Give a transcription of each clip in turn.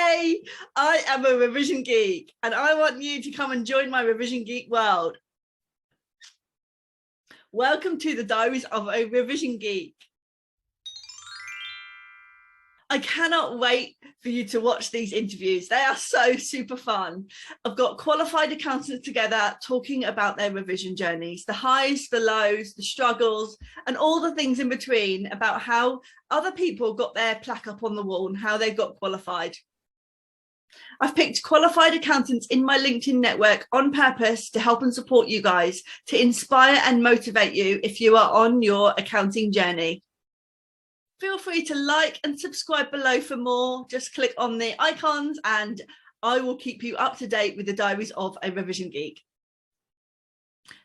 Hey, I am a revision geek and I want you to come and join my revision geek world. Welcome to the Diaries of a Revision Geek. I cannot wait for you to watch these interviews. They are so super fun. I've got qualified accountants together talking about their revision journeys, the highs, the lows, the struggles, and all the things in between about how other people got their plaque up on the wall and how they got qualified. I've picked qualified accountants in my LinkedIn network on purpose to help and support you guys, to inspire and motivate you if you are on your accounting journey. Feel free to like and subscribe below for more. Just click on the icons and I will keep you up to date with the Diaries of a Revision Geek.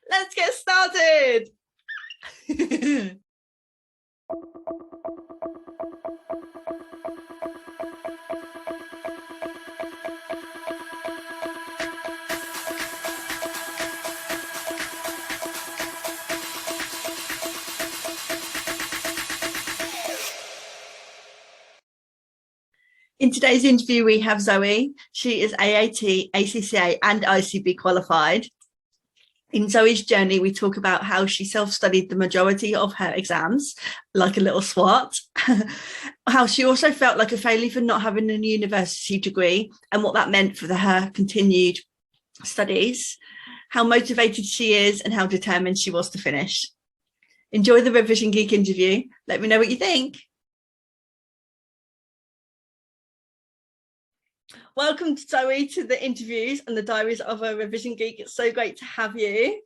Let's get started. In today's interview, we have Zoe. She is AAT, ACCA and ICB qualified. In Zoe's journey, we talk about how she self-studied the majority of her exams, like a little SWAT, how she also felt like a failure for not having a university degree and what that meant for her continued studies, how motivated she is and how determined she was to finish. Enjoy the Revision Geek interview. Let me know what you think. Welcome, Zoe, to the interviews and the Diaries of a Revision Geek. It's so great to have you.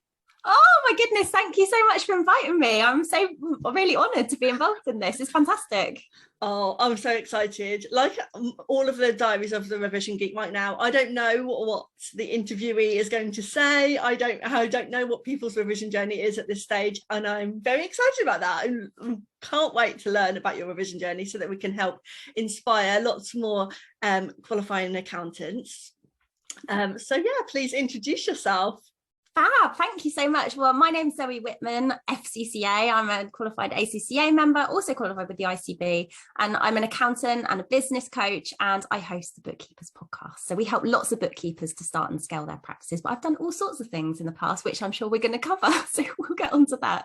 Oh my goodness, thank you so much for inviting me. I'm so really honoured to be involved in this. It's fantastic. Oh, I'm so excited. Like all of the Diaries of the Revision Geek right now, I don't know what the interviewee is going to say. I don't know what people's revision journey is at this stage, and I'm very excited about that. I can't wait to learn about your revision journey so that we can help inspire lots more qualifying accountants. So yeah, please introduce yourself. Fab, thank you so much. Well, my name's Zoe Whitman, FCCA. I'm a qualified ACCA member, also qualified with the ICB, and I'm an accountant and a business coach, and I host the Bookkeepers podcast. So we help lots of bookkeepers to start and scale their practices, but I've done all sorts of things in the past, which I'm sure we're going to cover. So we'll get onto that.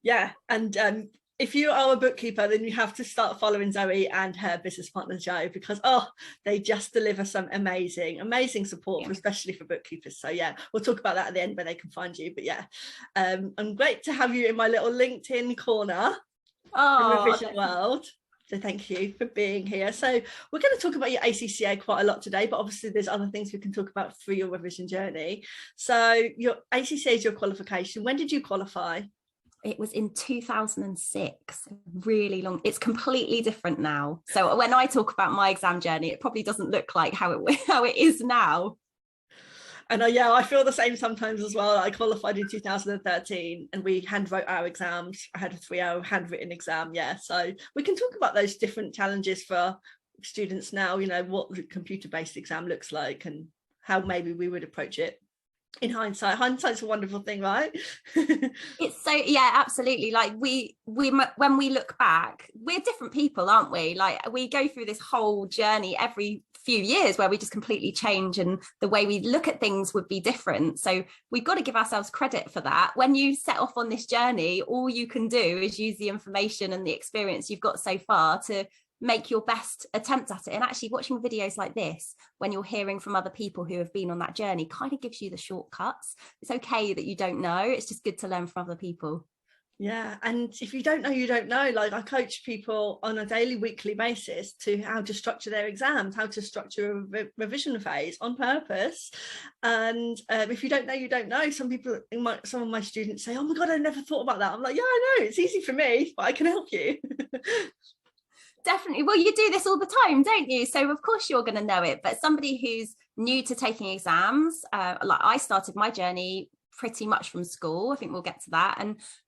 Yeah, and if you are a bookkeeper, then you have to start following Zoe and her business partner Joe, because they just deliver some amazing support, especially for bookkeepers. So yeah, we'll talk about that at the end where they can find you. But yeah, I'm great to have you in my little LinkedIn corner, the revision world. So thank you for being here. So we're going to talk about your ACCA quite a lot today, but obviously there's other things we can talk about through your revision journey. So your ACCA is your qualification. When did you qualify? It was in 2006, really long. It's completely different now. So when I talk about my exam journey, it probably doesn't look like how it is now. And yeah, I feel the same sometimes as well. I qualified in 2013 and we hand wrote our exams. I had a 3-hour handwritten exam. Yeah, so we can talk about those different challenges for students now, you know, what the computer-based exam looks like and how maybe we would approach it. In hindsight's a wonderful thing, right? It's so, yeah, absolutely. Like we when we look back, we're different people, aren't we? Like we go through this whole journey every few years where we just completely change and the way we look at things would be different. So we've got to give ourselves credit for that. When you set off on this journey, all you can do is use the information and the experience you've got so far to make your best attempt at it. And actually watching videos like this, when you're hearing from other people who have been on that journey, kind of gives you the shortcuts. It's okay that you don't know. It's just good to learn from other people. Yeah, and if you don't know, you don't know. Like I coach people on a daily, weekly basis to how to structure their exams, how to structure a revision phase on purpose. And if you don't know, you don't know. Some of my students say, oh my God, I never thought about that. I'm like, yeah, I know, it's easy for me, but I can help you. Definitely. Well, you do this all the time, don't you? So of course you're going to know it. But somebody who's new to taking exams, like I started my journey pretty much from school. I think we'll get to that.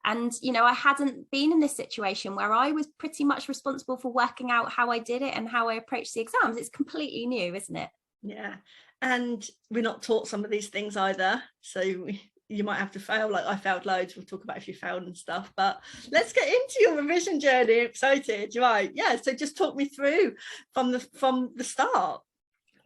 And you know, I hadn't been in this situation where I was pretty much responsible for working out how I did it and how I approached the exams. It's completely new, isn't it? Yeah. And we're not taught some of these things either. So you might have to fail. Like I failed loads. We'll talk about if you failed and stuff, but let's get into your revision journey. Excited, right? Yeah, so just talk me through from the start.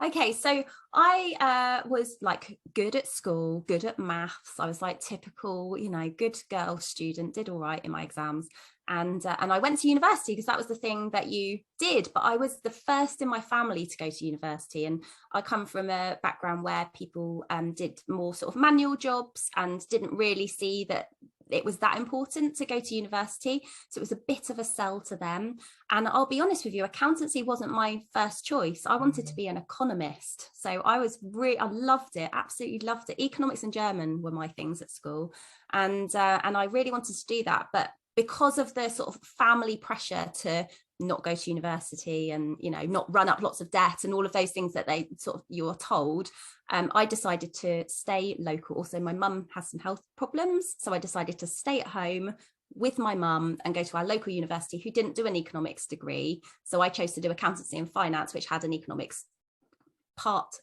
Okay, so I was like good at school, good at maths. I was like typical, good girl student, did all right in my exams. And I went to university because that was the thing that you did. But I was the first in my family to go to university. And I come from a background where people did more sort of manual jobs and didn't really see that it was that important to go to university. So it was a bit of a sell to them. And I'll be honest with you, accountancy wasn't my first choice. I wanted to be an economist. So I loved it, absolutely loved it. Economics and German were my things at school. And I really wanted to do that. But because of the sort of family pressure to not go to university and, not run up lots of debt and all of those things that you're told, I decided to stay local. Also, my mum has some health problems. So I decided to stay at home with my mum and go to our local university, who didn't do an economics degree. So I chose to do accountancy and finance, which had an economics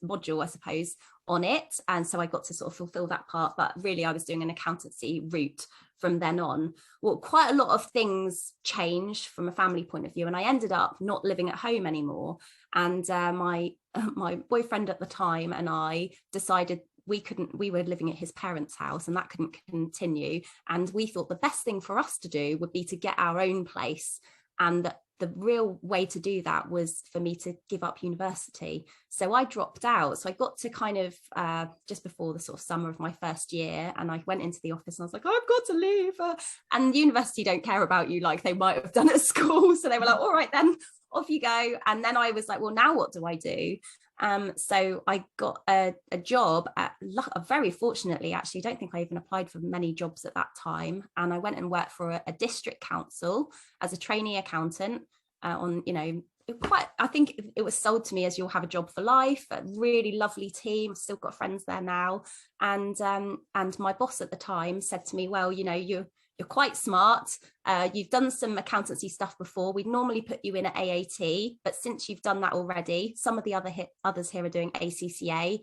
module, I suppose, on it. And so I got to sort of fulfill that part. But really, I was doing an accountancy route from then on. Well, quite a lot of things changed from a family point of view, and I ended up not living at home anymore. And my boyfriend at the time and I decided we were living at his parents' house and that couldn't continue. And we thought the best thing for us to do would be to get our own place. And the real way to do that was for me to give up university. So I dropped out. So I got to kind of just before the sort of summer of my first year, and I went into the office and I was like, I've got to leave. And university don't care about you like they might have done at school. So they were like, all right, then off you go. And then I was like, well, now what do I do? So I got a job very fortunately, actually, I don't think I even applied for many jobs at that time. And I went and worked for a district council as a trainee accountant I think it was sold to me as you'll have a job for life. A really lovely team. I've still got friends there now. And my boss at the time said to me, well, you're quite smart. You've done some accountancy stuff before. We'd normally put you in at AAT, but since you've done that already, some of the others here are doing ACCA.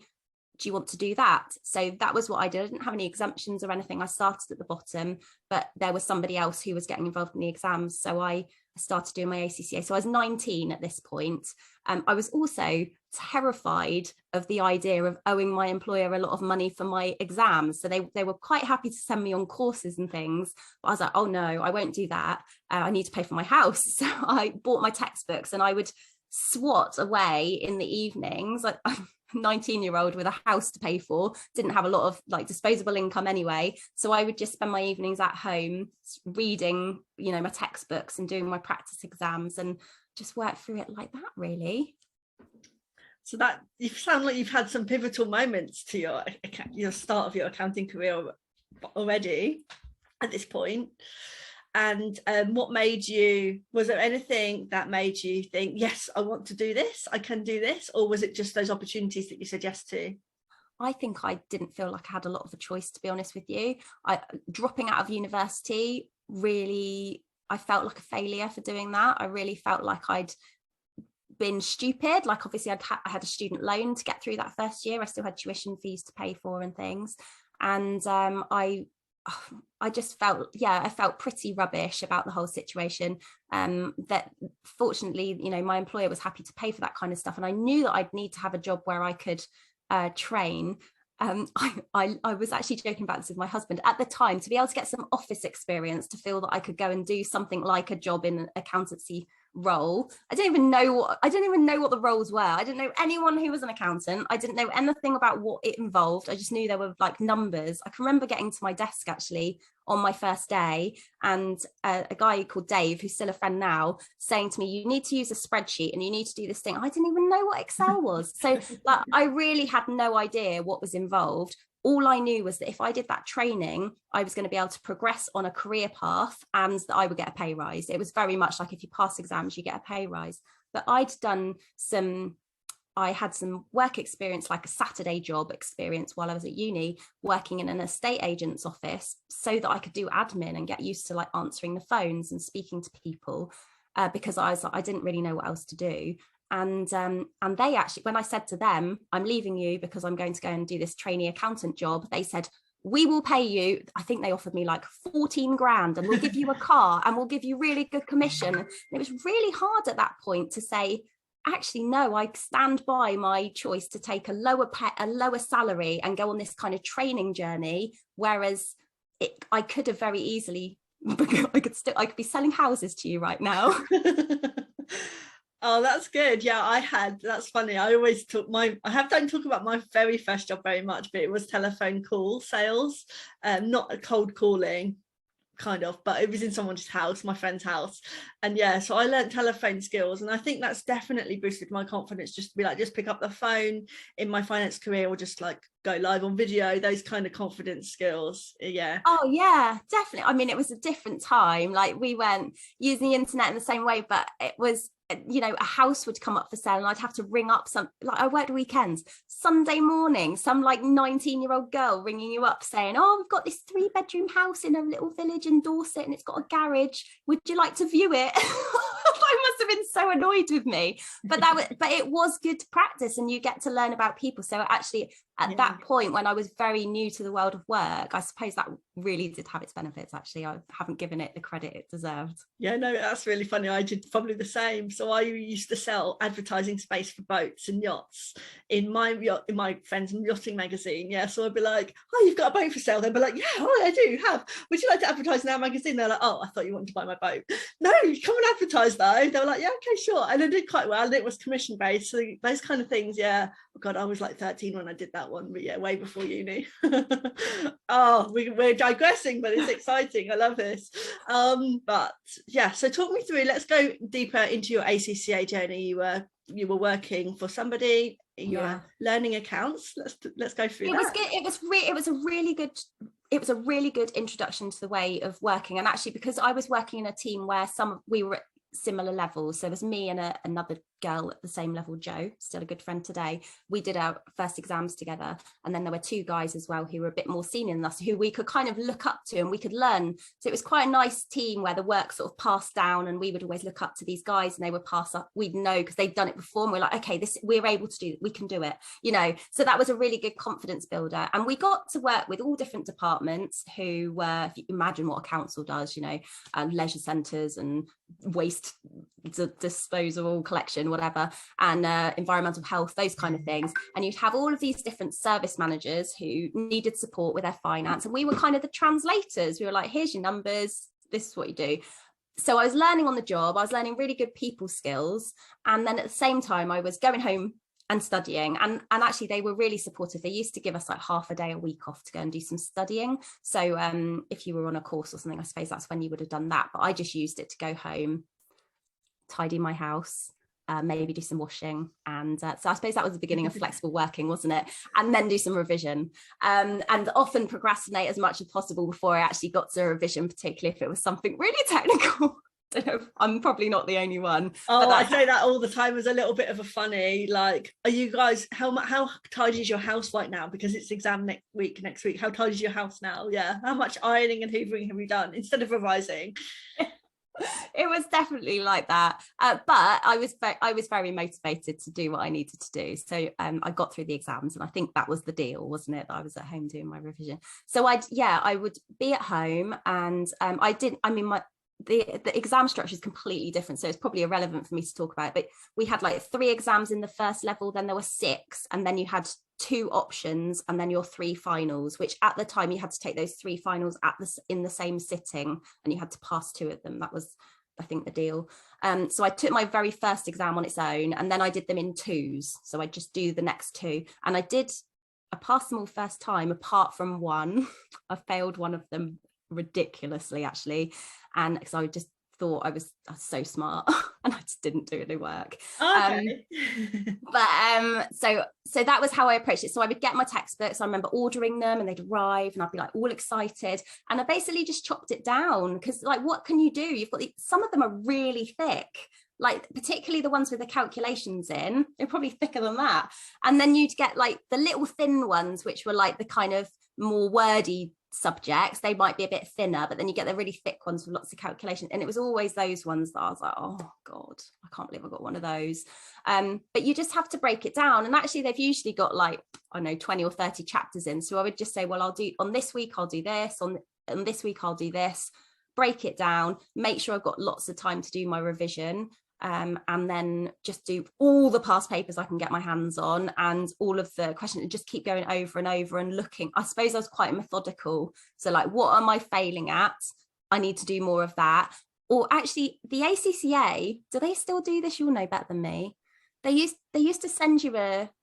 Do you want to do that? So that was what I did. I didn't have any exemptions or anything. I started at the bottom, but there was somebody else who was getting involved in the exams. So I started doing my ACCA. So I was 19 at this point. I was also terrified of the idea of owing my employer a lot of money for my exams. So they were quite happy to send me on courses and things. But I was like, oh no, I won't do that. I need to pay for my house. So I bought my textbooks and I would swat away in the evenings. Like 19-year-old with a house to pay for, didn't have a lot of like disposable income anyway, so I would just spend my evenings at home reading my textbooks and doing my practice exams and just work through it like that, really. So that you sound like you've had some pivotal moments to your start of your accounting career already at this point. And was there anything that made you think, yes, I want to do this, I can do this? Or was it just those opportunities that you said yes to? I think I didn't feel like I had a lot of a choice, to be honest with you. Dropping out of university, really, I felt like a failure for doing that. I really felt like I'd been stupid. Like obviously I had a student loan to get through that first year. I still had tuition fees to pay for and things. And I just felt, I felt pretty rubbish about the whole situation. That fortunately, my employer was happy to pay for that kind of stuff. And I knew that I'd need to have a job where I could train. I was actually joking about this with my husband at the time, to be able to get some office experience, to feel that I could go and do something like a job in an accountancy role. I didn't even know what the roles were. I didn't know anyone who was an accountant. I didn't know anything about what it involved. I just knew there were like numbers. I can remember getting to my desk actually on my first day, and a guy called Dave, who's still a friend now, saying to me, you need to use a spreadsheet and you need to do this thing. I didn't even know what Excel was. So like, I really had no idea what was involved. All I knew was that if I did that training, I was going to be able to progress on a career path and that I would get a pay rise. It was very much like if you pass exams, you get a pay rise. But I had some work experience, like a Saturday job experience while I was at uni, working in an estate agent's office, so that I could do admin and get used to like answering the phones and speaking to people, because I didn't really know what else to do. And they actually, when I said to them, I'm leaving you because I'm going to go and do this trainee accountant job, they said, we will pay you. I think they offered me like 14 grand and we'll give you a car and we'll give you really good commission. And it was really hard at that point to say, actually, no, I stand by my choice to take a lower salary and go on this kind of training journey. Whereas I could have very easily, I could be selling houses to you right now. Oh, that's good. Yeah, that's funny. I always don't talk about my very first job very much, but it was telephone call sales, not a cold calling kind of, but it was in someone's house, my friend's house. And yeah, so I learned telephone skills, and I think that's definitely boosted my confidence, just to be like, just pick up the phone in my finance career, or just like go live on video, those kind of confidence skills. Yeah. Oh yeah, definitely. I mean, it was a different time. Like, we weren't using the internet in the same way, but it was, you know, a house would come up for sale and I'd have to ring up I worked weekends, Sunday morning, some like 19-year-old girl ringing you up saying, oh, we've got this 3-bedroom house in a little village in Dorset and it's got a garage, would you like to view it? I must have been so annoyed with me, but it was good to practice, and you get to learn about people. So actually at that point, when I was very new to the world of work, I suppose that really did have its benefits. Actually, I haven't given it the credit it deserved. Yeah, no, that's really funny. I did probably the same. So I used to sell advertising space for boats and yachts in my friend's yachting magazine. Yeah, so I'd be like, oh, you've got a boat for sale. They'd be like, yeah, I do have. Would you like to advertise in our magazine? They're like, oh, I thought you wanted to buy my boat. No, come and advertise though. They were like, yeah, okay, sure. And I did quite well, and it was commission based. So those kind of things, yeah. Oh God, I was like 13 when I did that one, but yeah, way before uni. Oh, we're digressing, but it's exciting. I love this. But yeah, so talk me through, let's go deeper into your ACCA journey. You were working for somebody, you were learning accounts. Let's go through that. Was good. It was a really good introduction to the way of working. And actually, because I was working in a team where we were at similar levels, so there was me and another girl at the same level, Jo, still a good friend today. We did our first exams together, and then there were 2 guys as well who were a bit more senior than us, who we could kind of look up to and we could learn. So it was quite a nice team where the work sort of passed down, and we would always look up to these guys and they would pass up, we'd know because they'd done it before, and we're like, okay, we're able to do it, we can do it, you know. So that was a really good confidence builder, and we got to work with all different departments who were, if you imagine what a council does, you know, leisure centres and waste disposal collection, whatever, and environmental health, those kind of things. And you'd have all of these different service managers who needed support with their finance, and we were kind of the translators. We were like, here's your numbers, this is what you do. So I was learning on the job, I was learning really good people skills, and then at the same time I was going home and studying, and actually they were really supportive. They used to give us like half a day a week off to go and do some studying. So if you were on a course or something, I suppose that's when you would have done that, but I just used it to go home, tidy my house, maybe do some washing, and so I suppose that was the beginning of flexible working, wasn't it? And then do some revision, and often procrastinate as much as possible before I actually got to a revision, particularly if it was something really technical. I'm probably not the only one. Oh, I say that all the time as a little bit of a funny, like, are you guys, how tidy is your house right now? Because it's exam next week. How tidy is your house now? Yeah. How much ironing and hoovering have you done instead of revising? It was definitely like that, but I was very motivated to do what I needed to do. So I got through the exams, and I think that was the deal, wasn't it? I was at home doing my revision. So I would be at home, and the exam structure is completely different, so it's probably irrelevant for me to talk about it, but we had like 3 exams in the first level, then there were 6, and then you had 2 options, and then your 3 finals, which at the time you had to take those 3 finals in the same sitting, and you had to pass 2 of them. That was, I think, the deal. So I took my very first exam on its own, and then I did them in 2s, so I just do the next 2, and I passed them all first time apart from one. I failed one of them ridiculously, actually, and because I just thought I was so smart and I just didn't do any work. Okay. So that was how I approached it. So I would get my textbooks, I remember ordering them, and they'd arrive, and I'd be like all excited, and I basically just chopped it down, because like, what can you do? You've got some of them are really thick, like particularly the ones with the calculations in, they're probably thicker than that, and then you'd get like the little thin ones, which were like the kind of more wordy subjects, they might be a bit thinner, but then you get the really thick ones with lots of calculation, and it was always those ones that I was like, oh God, I can't believe I got one of those. But you just have to break it down, and actually they've usually got like, I know, 20 or 30 chapters in, so I would just say, well, I'll do on this week I'll do this, on this week I'll do this, break it down, make sure I've got lots of time to do my revision. and then just do all the past papers I can get my hands on and all of the questions, and just keep going over and over and looking. I suppose I was quite methodical. So like, what am I failing at? I need to do more of that. Or actually, the ACCA, do they still do this? You'll know better than me. They used to send you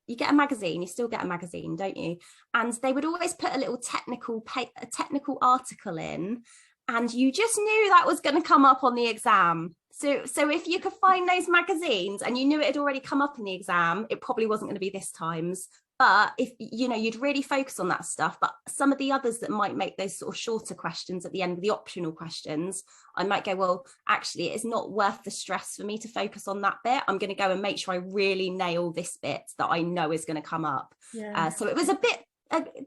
you get a magazine, you still get a magazine, don't you? And they would always put a little technical article in, and you just knew that was going to come up on the exam. So if you could find those magazines and you knew it had already come up in the exam, it probably wasn't going to be this time's. But if you'd really focus on that stuff. But some of the others that might make those sort of shorter questions at the end, the optional questions, I might go, well, actually, it's not worth the stress for me to focus on that bit. I'm going to go and make sure I really nail this bit that I know is going to come up. Yeah. So it was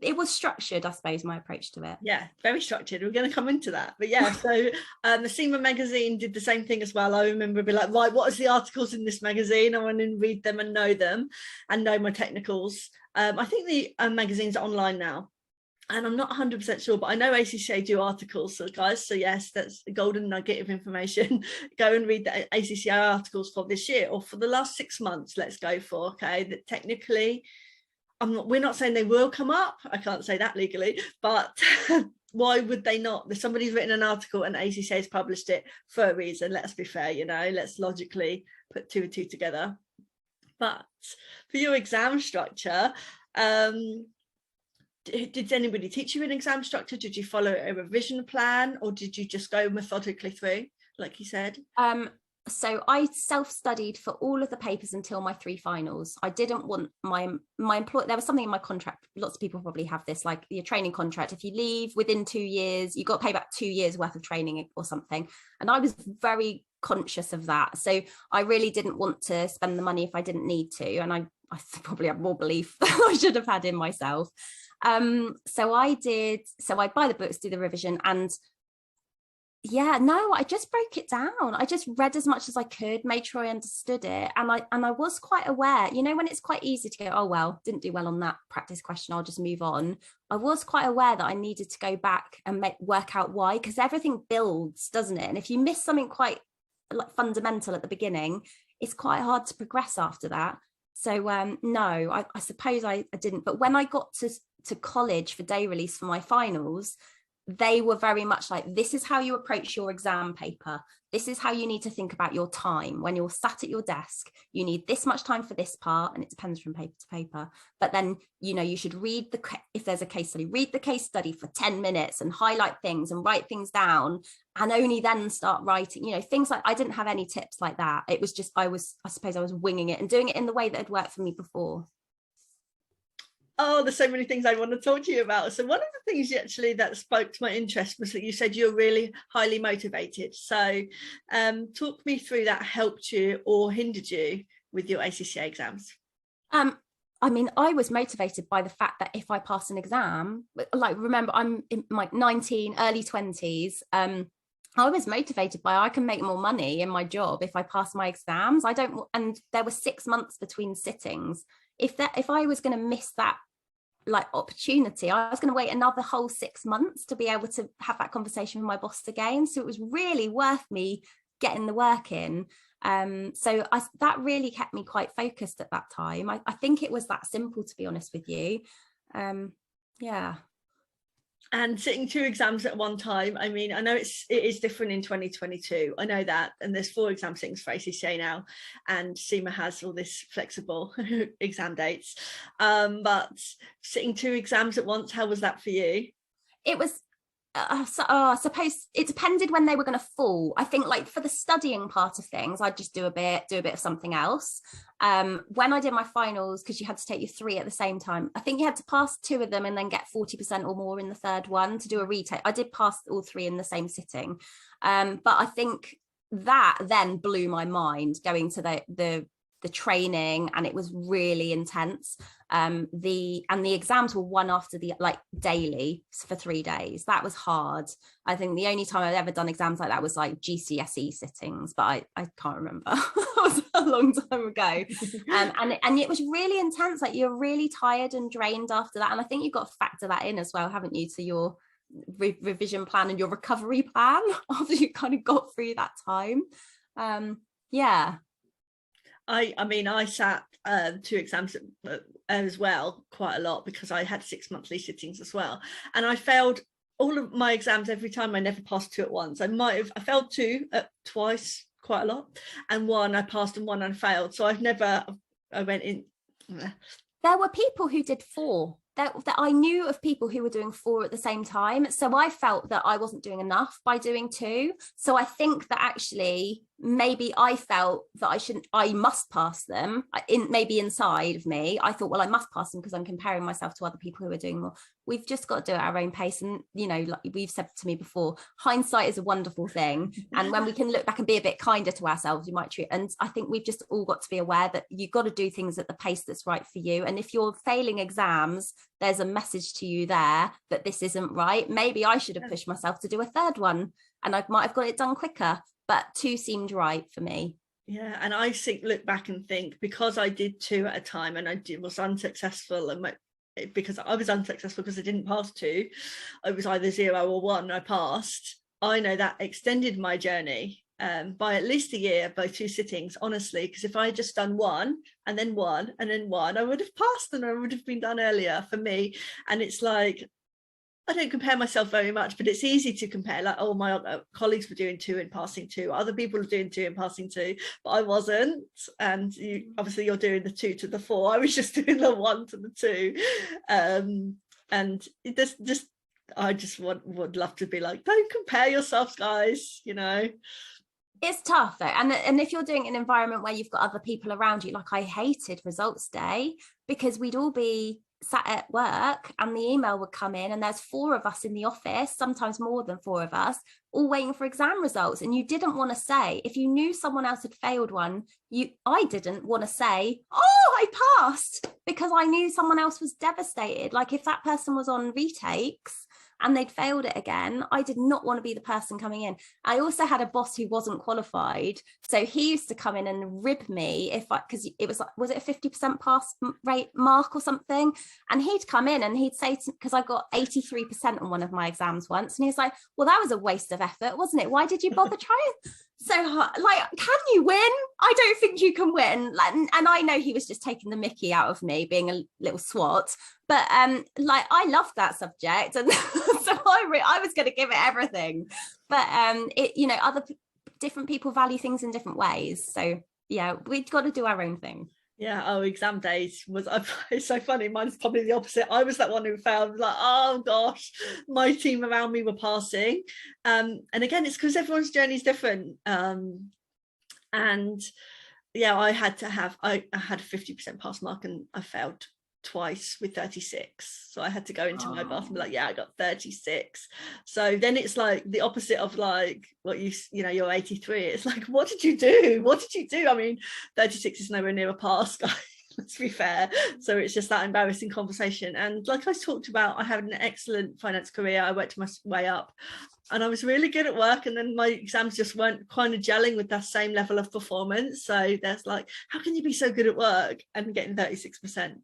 it was structured, I suppose, my approach to it. Yeah, very structured. We're going to come into that. But yeah, so the CIMA magazine did the same thing as well. I remember being like, right, what is the articles in this magazine? I want to read them and know my technicals. I think the magazine's online now, and I'm not 100% sure, but I know ACCA do articles, so guys, so yes, that's a golden nugget of information. Go and read the ACCA articles for this year, or for the last 6 months, let's go for, okay, that technically, we're not saying they will come up, I can't say that legally, but why would they not? If somebody's written an article and ACCA has published it for a reason, let's be fair, let's logically put 2 and 2 together. But for your exam structure, did anybody teach you an exam structure? Did you follow a revision plan, or did you just go methodically through, like you said? So I self-studied for all of the papers until my 3 finals. I didn't want my employer, there was something in my contract, lots of people probably have this, like your training contract, if you leave within 2 years, you got to pay back 2 years worth of training or something. And I was very conscious of that. So I really didn't want to spend the money if I didn't need to. And I probably have more belief than I should have had in myself. So I'd buy the books, do the revision, and I just broke it down. I just read as much as I could, made sure I understood it. And I was quite aware, when it's quite easy to go, oh, well, didn't do well on that practice question, I'll just move on. I was quite aware that I needed to go back and work out why, because everything builds, doesn't it? And if you miss something quite like fundamental at the beginning, it's quite hard to progress after that. So no, I suppose I didn't. But when I got to college for day release for my finals, they were very much like, this is how you approach your exam paper. This is how you need to think about your time. When you're sat at your desk, you need this much time for this part, and it depends from paper to paper. But then, you should read if there's a case study, read the case study for 10 minutes and highlight things and write things down, and only then start writing, things like, I didn't have any tips like that. It was just, I suppose I was winging it and doing it in the way that had worked for me before. Oh, there's so many things I want to talk to you about. So one of the things actually that spoke to my interest was that you said you're really highly motivated. So talk me through that helped you or hindered you with your ACCA exams. I mean, I was motivated by the fact that if I pass an exam, like, remember, I'm in my 19, early 20s. I was motivated by, I can make more money in my job if I pass my exams. And there were 6 months between sittings. If I was going to miss that opportunity, I was going to wait another whole 6 months to be able to have that conversation with my boss again. So it was really worth me getting the work in. So that really kept me quite focused at that time. I think it was that simple, to be honest with you. Yeah. And sitting 2 exams at one time, I mean, I know it is different in 2022. I know that. And there's 4 exam sittings for ACCA now. And CIMA has all this flexible exam dates. But sitting 2 exams at once, how was that for you? It was, I suppose it depended when they were going to fall. I think, like, for the studying part of things, I'd just do a bit of something else. When I did my finals, because you had to take your 3 at the same time, I think you had to pass 2 of them and then get 40% or more in the third one to do a retake. I did pass all 3 in the same sitting. But I think that then blew my mind, going to the training, and it was really intense. The exams were one after the, daily for 3 days. That was hard. I think the only time I've ever done exams like that was like GCSE sittings, but I can't remember. It was a long time ago. And it was really intense. Like, you're really tired and drained after that. And I think you've got to factor that in as well, haven't you, to your revision plan and your recovery plan after you kind of got through that time. Yeah. I mean, I sat 2 exams as well quite a lot because I had 6 monthly sittings as well, and I failed all of my exams every time. I never passed 2 at once. I failed 2 twice, quite a lot, and 1 I passed and 1 I failed. So I went in. There were people who did 4. That I knew of people who were doing 4 at the same time. So I felt that I wasn't doing enough by doing 2. So I think that actually maybe I felt that I must pass them. Maybe inside of me, I thought, well, I must pass them because I'm comparing myself to other people who are doing more. We've just got to do it at our own pace. And, you know, like we've said to me before, hindsight is a wonderful thing. And when we can look back and be a bit kinder to ourselves, we might treat. And I think we've just all got to be aware that you've got to do things at the pace that's right for you. And if you're failing exams, there's a message to you there that this isn't right. Maybe I should have pushed myself to do a 3rd one, and I might have got it done quicker, but 2 seemed right for me. Yeah, and I look back and think, because I did 2 at a time and was unsuccessful, and because I was unsuccessful because I didn't pass 2, I was either 0 or 1, I passed. I know that extended my journey by at least a year, by 2 sittings, honestly, because if I had just done 1 and then 1 and then 1, I would have passed and I would have been done earlier for me. And it's like, I don't compare myself very much, but it's easy to compare. Like, oh, my colleagues were doing 2 and passing 2. Other people are doing 2 and passing 2, but I wasn't. And obviously you're doing the 2 to the 4. I was just doing the 1 to the 2. And it just I just would love to be like, don't compare yourselves, guys, you know. It's tough though, and if you're doing an environment where you've got other people around you, like I hated results day because we'd all be sat at work and the email would come in and there's 4 of us in the office, sometimes more than 4 of us, all waiting for exam results. And you didn't want to say, if you knew someone else had failed one, I didn't want to say, oh, I passed, because I knew someone else was devastated. Like if that person was on retakes and they'd failed it again, I did not want to be the person coming in. I also had a boss who wasn't qualified. So he used to come in and rib me because it was it a 50% pass rate mark or something? And he'd come in and he'd say, because I got 83% on one of my exams once. And he was like, well, that was a waste of effort, wasn't it? Why did you bother trying so hard? Like, can you win? I don't think you can win. Like, and I know he was just taking the mickey out of me, being a little swat. But like, I loved that subject, and so I was going to give it everything. But different people value things in different ways. So yeah, we've got to do our own thing. Yeah, exam days it's so funny. Mine's probably the opposite. I was that one who failed, like, oh gosh, my team around me were passing. And again, it's because everyone's journey is different. And yeah, I had a 50% pass mark and I failed twice with 36. So I had to go into my boss and be like, yeah, I got 36. So then it's like the opposite of like what you're 83. It's like, what did you do? I mean, 36 is nowhere near a pass, guys. Let's be fair. So it's just that embarrassing conversation. And like I talked about, I had an excellent finance career. I worked my way up and I was really good at work, and then my exams just weren't kind of gelling with that same level of performance. So there's like, how can you be so good at work and getting 36%?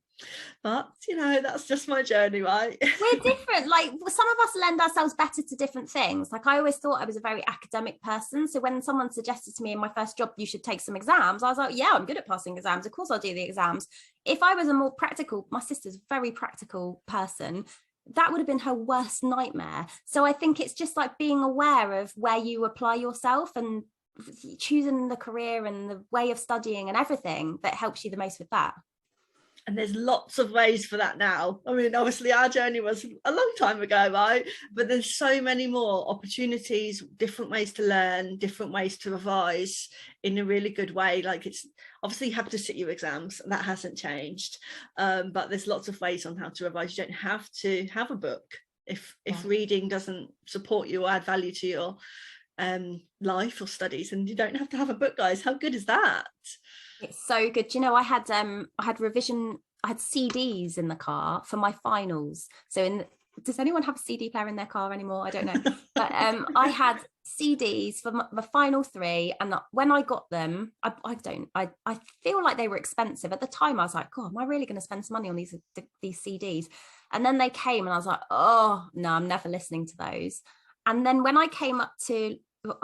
But that's just my journey, right? We're different. Like, some of us lend ourselves better to different things. Like, I always thought I was a very academic person, so when someone suggested to me in my first job, you should take some exams, I was like, yeah, I'm good at passing exams, of course I'll do the exams. If I was a more practical, my sister's a very practical person, that would have been her worst nightmare. So I think it's just like being aware of where you apply yourself and choosing the career and the way of studying and everything that helps you the most with that. And there's lots of ways for that now. I mean, obviously our journey was a long time ago, right? But there's so many more opportunities, different ways to learn, different ways to revise in a really good way. Like, it's obviously you have to sit your exams, and that hasn't changed. But there's lots of ways on how to revise. You don't have to have a book if reading doesn't support you or add value to your life or studies, and you don't have to have a book, guys. How good is that? It's so good. I had revision, I had CDs in the car for my finals. So does anyone have a CD player in their car anymore? I don't know. But I had CDs for my final 3, and when I got them, I feel like they were expensive. At the time I was like, God, am I really going to spend some money on these CDs? And then they came and I was like, oh no, I'm never listening to those. And then when I came up to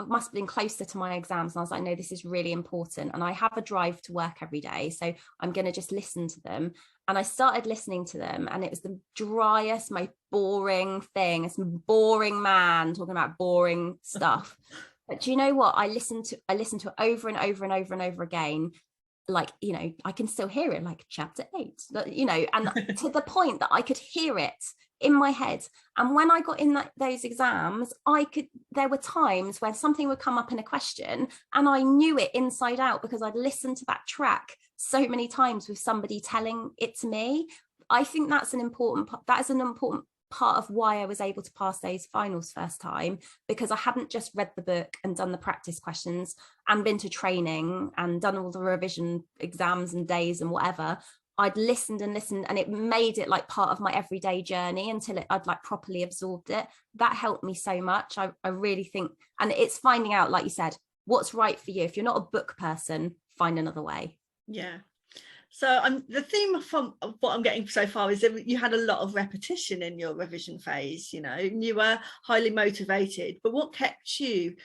must have been closer to my exams, and I was like, no, this is really important, and I have a drive to work every day, so I'm going to just listen to them. And I started listening to them, and it was the driest, most boring thing. It's a boring man talking about boring stuff. But do you know what? I listened to it over and over and over and over again. Like, you know, I can still hear it, like chapter 8, you know, and to the point that I could hear it in my head. And when I got in those exams, there were times when something would come up in a question and I knew it inside out because I'd listened to that track so many times with somebody telling it to me. I think that is an important part of why I was able to pass those finals first time, because I hadn't just read the book and done the practice questions and been to training and done all the revision exams and days and whatever. I'd listened and listened, and it made it like part of my everyday journey until I'd like properly absorbed it. That helped me so much. I really think, and it's finding out, like you said, what's right for you. If you're not a book person, find another way. Yeah. So the theme from what I'm getting so far is that you had a lot of repetition in your revision phase, you know, and you were highly motivated, but what kept you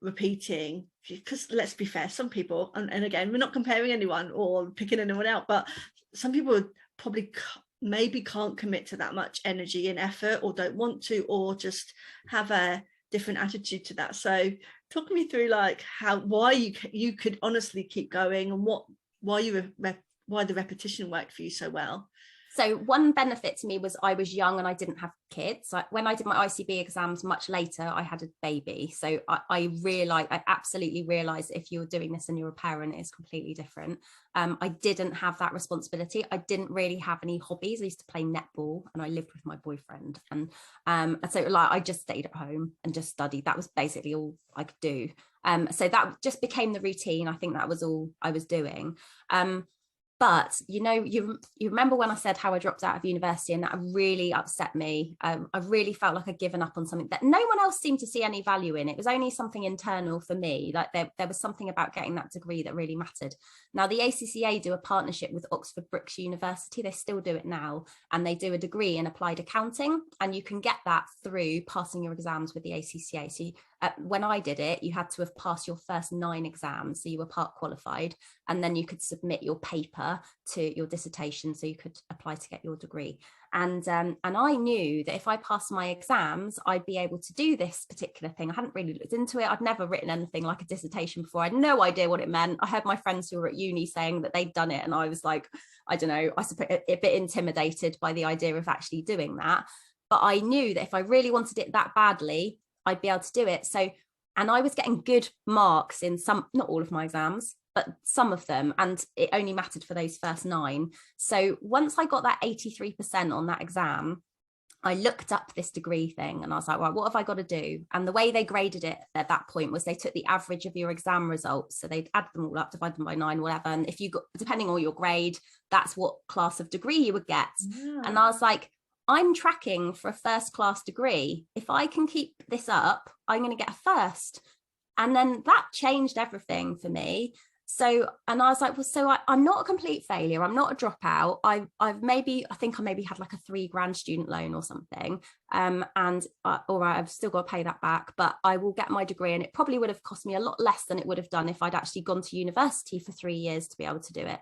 repeating? Because let's be fair, some people, and again, we're not comparing anyone or picking anyone out, but some people probably maybe can't commit to that much energy and effort, or don't want to, or just have a different attitude to that. So talk me through like why you could honestly keep going, and why the repetition worked for you so well. So one benefit to me was I was young and I didn't have kids. When I did my ICB exams much later, I had a baby. So I absolutely realized if you're doing this and you're a parent, it's completely different. I didn't have that responsibility. I didn't really have any hobbies. I used to play netball and I lived with my boyfriend. And so like I just stayed at home and just studied. That was basically all I could do. So that just became the routine. I think that was all I was doing. But, you know, you remember when I said how I dropped out of university, and that really upset me. I really felt like I'd given up on something that no one else seemed to see any value in. It was only something internal for me. Like there was something about getting that degree that really mattered. Now, the ACCA do a partnership with Oxford Brookes University. They still do it now. And they do a degree in applied accounting. And you can get that through passing your exams with the ACCA. So when I did it, you had to have passed your first 9 exams. So you were part qualified. And then you could submit your paper to your dissertation, so you could apply to get your degree. And I knew that if I passed my exams, I'd be able to do this particular thing. I hadn't really looked into it. I'd never written anything like a dissertation before. I had no idea what it meant. I heard my friends who were at uni saying that they'd done it, and I was like, I don't know, I suppose a bit intimidated by the idea of actually doing that. But I knew that if I really wanted it that badly, I'd be able to do it. So, and I was getting good marks in some, not all of my exams, but some of them, and it only mattered for those first 9. So once I got that 83% on that exam, I looked up this degree thing and I was like, right, what have I got to do? And the way they graded it at that point was they took the average of your exam results. So they'd add them all up, divide them by 9, whatever. And if you got, depending on your grade, that's what class of degree you would get. Yeah. And I was like, I'm tracking for a first class degree. If I can keep this up, I'm going to get a first. And then that changed everything for me. So, and I was like, well, so I'm not a complete failure. I'm not a dropout. I think I maybe had like a $3,000 student loan or something. And all right, I've still got to pay that back, but I will get my degree. And it probably would have cost me a lot less than it would have done if I'd actually gone to university for 3 years to be able to do it.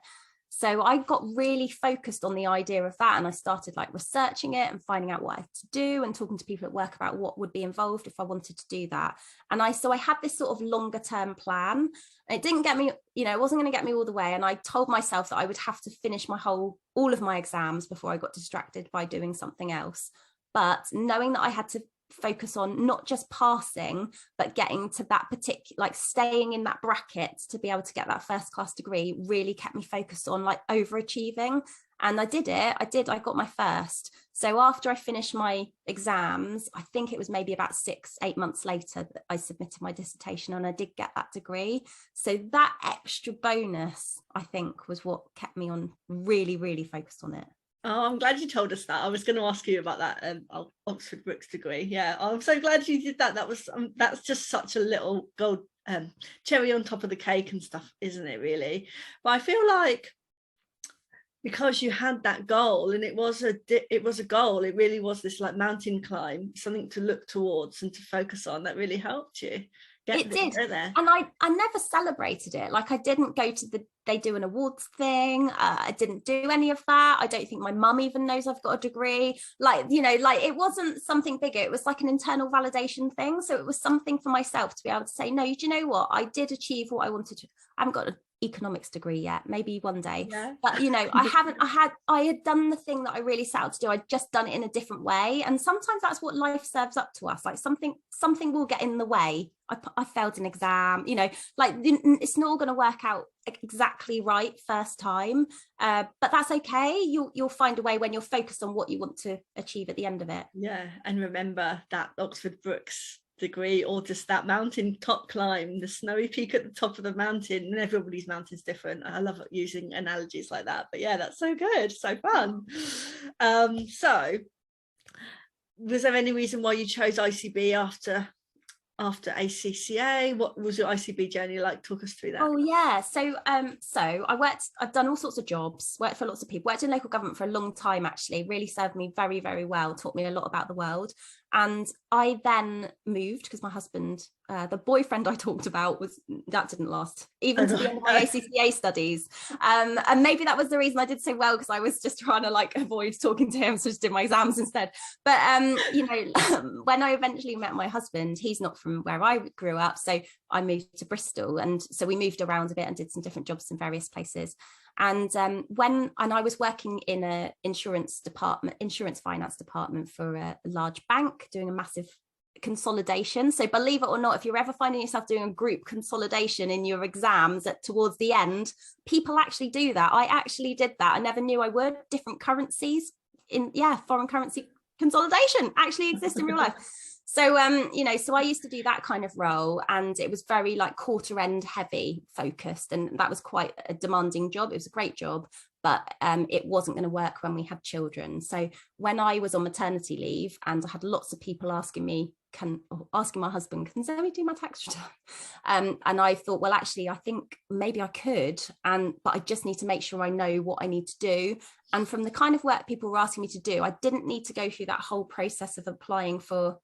So I got really focused on the idea of that, and I started like researching it and finding out what I had to do and talking to people at work about what would be involved if I wanted to do that. And I had this sort of longer term plan. It didn't get me, you know, it wasn't going to get me all the way. And I told myself that I would have to finish all of my exams before I got distracted by doing something else. But knowing that I had to focus on not just passing, but getting to that particular, like staying in that bracket to be able to get that first class degree, really kept me focused on like overachieving. And I did it. I got my first. So after I finished my exams, I think it was maybe about 6-8 months later that I submitted my dissertation, and I did get that degree. So that extra bonus, I think, was what kept me on really, really focused on it. Oh, I'm glad you told us that. I was going to ask you about that Oxford Brookes degree. Yeah, I'm so glad you did that. That's just such a little gold cherry on top of the cake and stuff, isn't it, really? But I feel like because you had that goal, and it was a goal, it really was this like mountain climb, something to look towards and to focus on, that really helped you. It did. Get there. And I never celebrated it. Like, I didn't go to they do an awards thing. I didn't do any of that. I don't think my mum even knows I've got a degree. Like, you know, like, it wasn't something bigger. It was like an internal validation thing. So it was something for myself to be able to say, no, do you know what? I did achieve what I wanted to. I haven't got an economics degree yet, maybe one day. Yeah. But, you know, I had done the thing that I really set out to do. I'd just done it in a different way. And sometimes that's what life serves up to us. Like, something will get in the way. I failed an exam, you know, like, it's not all going to work out exactly right first time, but that's okay. You'll find a way when you're focused on what you want to achieve at the end of it. Yeah, and remember that Oxford Brookes degree, or just that mountain top climb, the snowy peak at the top of the mountain, and everybody's mountain's different. I love using analogies like that, but yeah, that's so good, so fun. So was there any reason why you chose ICB after ACCA? What was your ICB journey like? Talk us through that. Oh yeah, so I've done all sorts of jobs, worked for lots of people, worked in local government for a long time, actually. Really served me very, very well, taught me a lot about the world. And I then moved because my husband, the boyfriend I talked about, that didn't last even to the end of my ACCA studies. And maybe that was the reason I did so well, because I was just trying to like avoid talking to him, so just did my exams instead. But you know, when I eventually met my husband, he's not from where I grew up, so I moved to Bristol, and so we moved around a bit and did some different jobs in various places. And I was working in a insurance finance department for a large bank, doing a massive consolidation. So believe it or not, if you're ever finding yourself doing a group consolidation in your exams towards the end, people actually do that. I actually did that. I never knew I would. Different currencies foreign currency consolidation actually exists in real life. So, you know, so I used to do that kind of role, and it was very like quarter end heavy focused. And that was quite a demanding job. It was a great job, but it wasn't going to work when we had children. So when I was on maternity leave, and I had lots of people asking my husband, can Zoe do my tax return? And I thought, well, actually, I think maybe I could, but I just need to make sure I know what I need to do. And from the kind of work people were asking me to do, I didn't need to go through that whole process of applying for.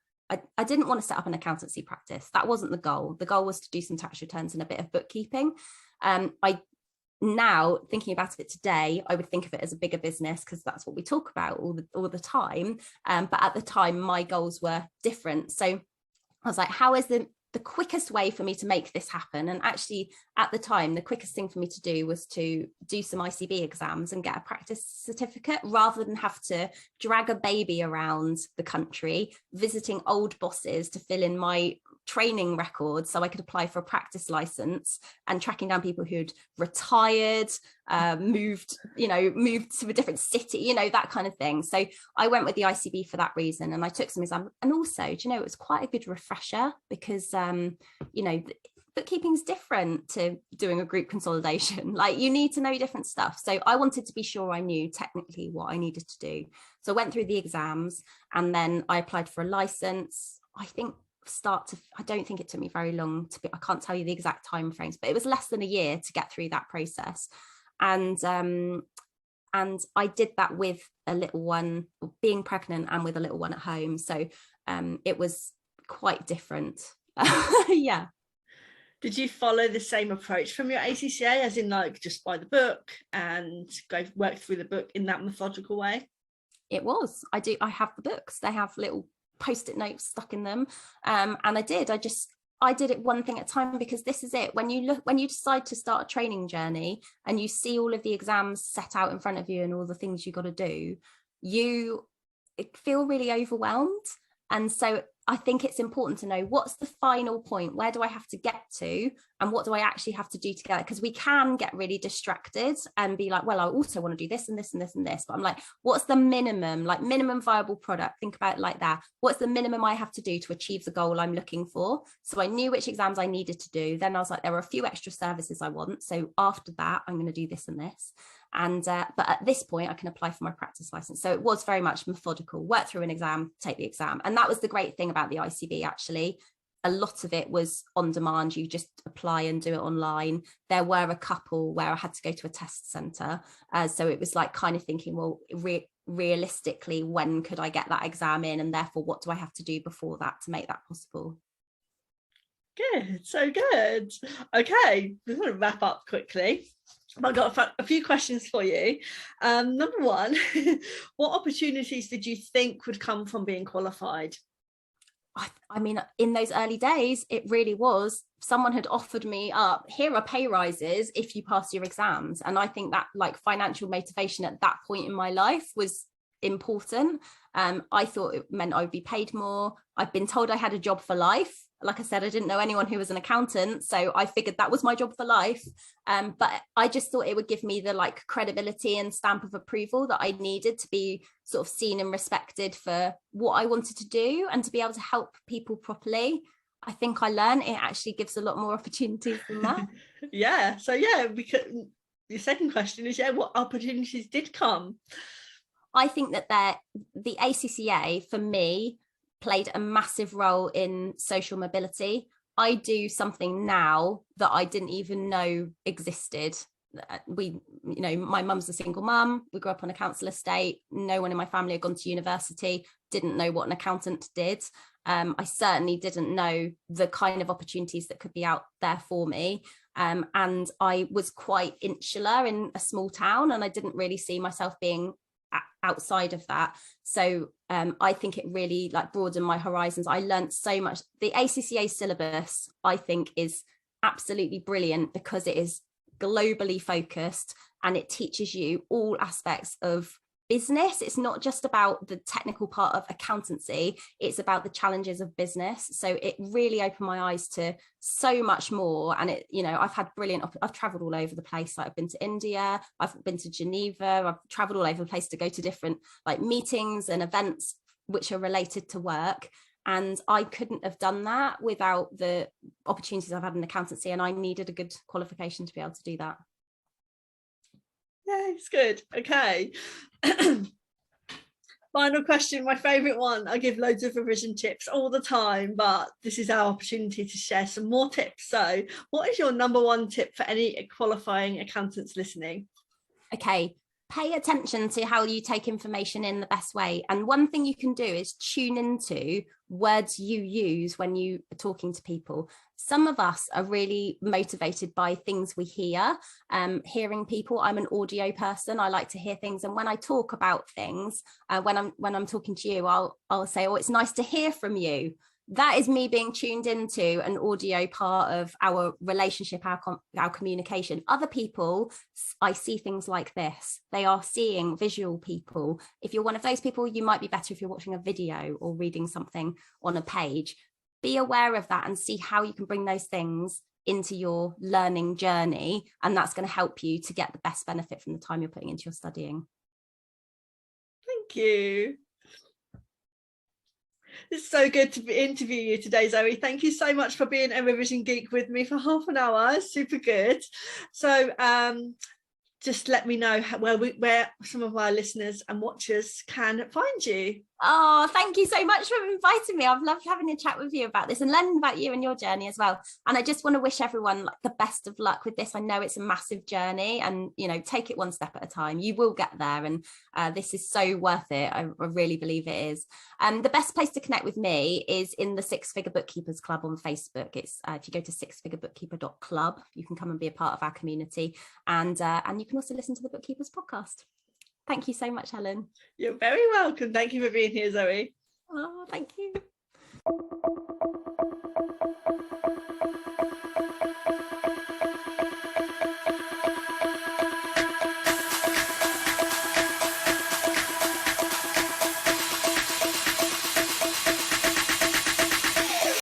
I didn't want to set up an accountancy practice. That wasn't the goal. The goal was to do some tax returns and a bit of bookkeeping. Now thinking about it today, I would think of it as a bigger business, because that's what we talk about all the time. But at the time, my goals were different. So I was like, how is the quickest way for me to make this happen? And actually, at the time, the quickest thing for me to do was to do some ICB exams and get a practice certificate, rather than have to drag a baby around the country, visiting old bosses to fill in my training records so I could apply for a practice license, and tracking down people who'd retired, moved to a different city, you know, that kind of thing. So I went with the ICB for that reason, and I took some exams. And also, do you know, it was quite a good refresher, because you know, bookkeeping's different to doing a group consolidation. Like, you need to know different stuff. So I wanted to be sure I knew technically what I needed to do. So I went through the exams, and then I applied for a license. I don't think it took me very long I can't tell you the exact time frames, but it was less than a year to get through that process. And I did that with a little one, being pregnant and with a little one at home. So it was quite different. Yeah. Did you follow the same approach from your ACCA, as in like just buy the book and go work through the book in that methodical way? It was. I have the books. They have little post-it notes stuck in them, and I did it one thing at a time, because this is it. When you decide to start a training journey and you see all of the exams set out in front of you and all the things you got to do, you feel really overwhelmed. And so I think it's important to know, what's the final point? Where do I have to get to? And what do I actually have to do together? Because we can get really distracted and be like, well, I also want to do this and this and this and this. But I'm like, what's the minimum viable product? Think about it like that. What's the minimum I have to do to achieve the goal I'm looking for? So I knew which exams I needed to do. Then I was like, there are a few extra services I want. So after that, I'm going to do this and this. And but at this point I can apply for my practice license. So it was very much methodical, work through an exam, take the exam. And that was the great thing about the ICB. Actually, a lot of it was on demand. You just apply and do it online. There were a couple where I had to go to a test centre, so it was like kind of thinking, well, realistically, when could I get that exam in, and therefore what do I have to do before that to make that possible? Good, so good. Okay, we're going to wrap up quickly. I've got a few questions for you. Number one, what opportunities did you think would come from being qualified? I mean, in those early days, it really was. Someone had offered me up, here are pay rises if you pass your exams. And I think that like financial motivation at that point in my life was important. I thought it meant I would be paid more. I've been told I had a job for life. Like I said, I didn't know anyone who was an accountant, so I figured that was my job for life. But I just thought it would give me the like credibility and stamp of approval that I needed to be sort of seen and respected for what I wanted to do and to be able to help people properly. I think I learned it actually gives a lot more opportunities than that. Yeah, so yeah, because your second question is, what opportunities did come? I think that the ACCA for me played a massive role in social mobility. I do something now that I didn't even know existed. My mum's a single mum. We grew up on a council estate. No one in my family had gone to university, didn't know what an accountant did. I certainly didn't know the kind of opportunities that could be out there for me. And I was quite insular in a small town, and I didn't really see myself being outside of that. So I think it really like broadened my horizons. I learned so much. The ACCA syllabus, I think, is absolutely brilliant because it is globally focused and it teaches you all aspects of business. It's not just about the technical part of accountancy, it's about the challenges of business. So it really opened my eyes to so much more. And I've had I've traveled all over the place. Like I've been to India, I've been to Geneva, I've traveled all over the place to go to different like meetings and events which are related to work. And I couldn't have done that without the opportunities I've had in accountancy, and I needed a good qualification to be able to do that. Yeah, it's good. Okay. Final question, my favourite one. I give loads of revision tips all the time, but this is our opportunity to share some more tips. So what is your number one tip for any qualifying accountants listening? Okay, pay attention to how you take information in the best way. And one thing you can do is tune into words you use when you are talking to people. Some of us are really motivated by things we hear. Hearing people, I'm an audio person. I like to hear things. And when I talk about things, when I'm talking to you, I'll say, oh, it's nice to hear from you. That is me being tuned into an audio part of our relationship, our communication. Other people, I see things like this. They are seeing visual people. If you're one of those people, you might be better if you're watching a video or reading something on a page. Be aware of that and see how you can bring those things into your learning journey. And that's going to help you to get the best benefit from the time you're putting into your studying. Thank you. It's so good to interview you today, Zoe. Thank you so much for being a Revision Geek with me for half an hour. Super good. So just let me know where some of our listeners and watchers can find you. Oh, thank you so much for inviting me. I've loved having a chat with you about this and learning about you and your journey as well. And I just want to wish everyone like the best of luck with this. I know it's a massive journey, and take it one step at a time. You will get there, and this is so worth it. I really believe it is. The best place to connect with me is in the Six Figure Bookkeepers Club on Facebook. It's if you go to sixfigurebookkeeper.club, you can come and be a part of our community, and you can also listen to the Bookkeepers podcast. Thank you so much, Helen. You're very welcome. Thank you for being here, Zoe. Oh, thank you.